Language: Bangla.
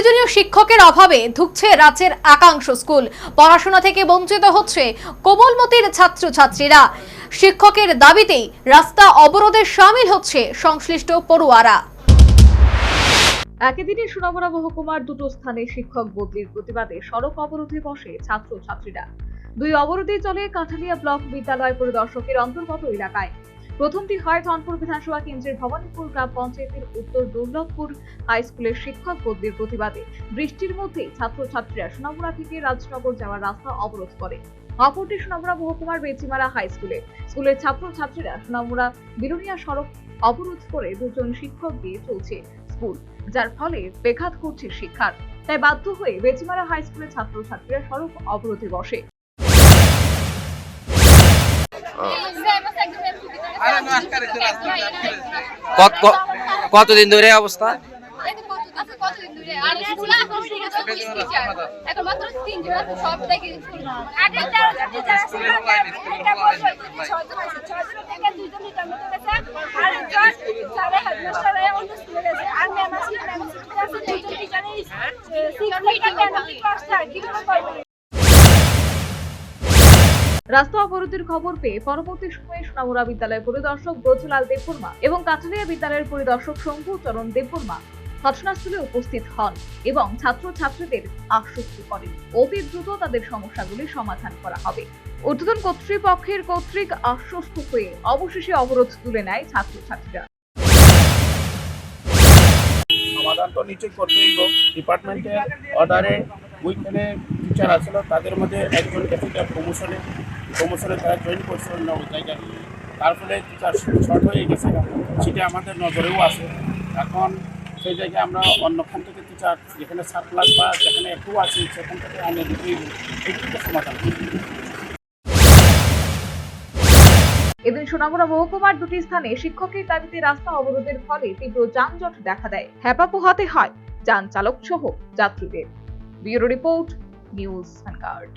প্রয়োজনীয় শিক্ষকের অভাবে ধুঁকছে রাজ্যের একাংশ স্কুল। পড়াশোনা থেকে বঞ্চিত হচ্ছে কোমলমতির ছাত্রছাত্রীরা। শিক্ষকের দাবিতেই রাস্তা অবরোধে শামিল হচ্ছে সংশ্লিষ্ট পড়ুয়ারা। একই দিনে সোনামুড়া মহকুমার দুটো স্থানে শিক্ষক বদলির প্রতিবাদে সড়ক অবরোধে বসে ছাত্রছাত্রীরা। দুই অবরোধে চলে কাঠালিয়া ব্লক বিদ্যালয় পরিদর্শকের অন্তর্গত এলাকায়। প্রথমটি হয় ধনপুর বিধানসভা কেন্দ্রের ভবানীপুর গ্রাম পঞ্চায়েতের উত্তর দুর্লভপুর হাই স্কুলের শিক্ষক বদলির প্রতিবাদে বৃষ্টির মধ্যেই ছাত্রছাত্রীরা সোনামুড়া থেকে রাজনগর যাওয়ার রাস্তা অবরোধ করে। অপরটি সোনামুড়া মহকুমার বেচিমারা হাই স্কুলের ছাত্রছাত্রীরা সোনামুড়া বিলোনিয়া সড়ক অবরোধ করে দুজন শিক্ষক দিয়ে চলছে স্কুল, যার ফলে ব্যাঘাত ঘটছে শিক্ষার। তাই বাধ্য হয়ে বেচিমারা হাই স্কুলের ছাত্রছাত্রীরা সড়ক অবরোধে বসে। কতদিন ধরে অবস্থা? রাস্তা অবরোধের খবর পেয়ে পরবর্তী সময়ে সোনামুড়া বিদ্যালয়ের পরিদর্শক ব্রজলাল দেববর্মা এবং কাঠালিয়া বিদ্যালয়ের পরিদর্শক শম্ভু চরণ দেববর্মা ঘটনাস্থলে উপস্থিত হন এবং ছাত্রছাত্রীদের আশ্বস্ত করেন অতি দ্রুত তাদের সমস্যাগুলি সমাধান করা হবে। ঊর্ধ্বতন কর্তৃপক্ষের কর্তৃক আশ্বস্ত হয়ে অবশেষে অবরোধ তুলে নেয় ছাত্রছাত্রীরা। সমাধান তো নিশ্চয়ই করতেই হোক। ডিপার্টমেন্টের অর্ডারে ওইখানে টিচার আসলো, তাদের মধ্যে একজন টিচার প্রমোশনে তারা জয়েন করছিল না ওই জায়গায়। তার ফলে টিচার শর্ট হয়ে গেছে, সেটা আমাদের নজরেও আসে। এখন সেই জায়গায় আমরা অন্যখান থেকে টিচার যেখানে সারপ্লাস বা যেখানে একটু আছে সেখান থেকে আমরা দিতেই একটু সমাধান করি। এদিন সোনামুড়া মহকুমার দুটি স্থানে শিক্ষকের দাবিতে রাস্তা অবরোধের ফলে তীব্র যানজট দেখা দেয়। হ্যাপা পোহাতে হয় যান চালক সহ যাত্রীদের। Bureau report, news vanguard.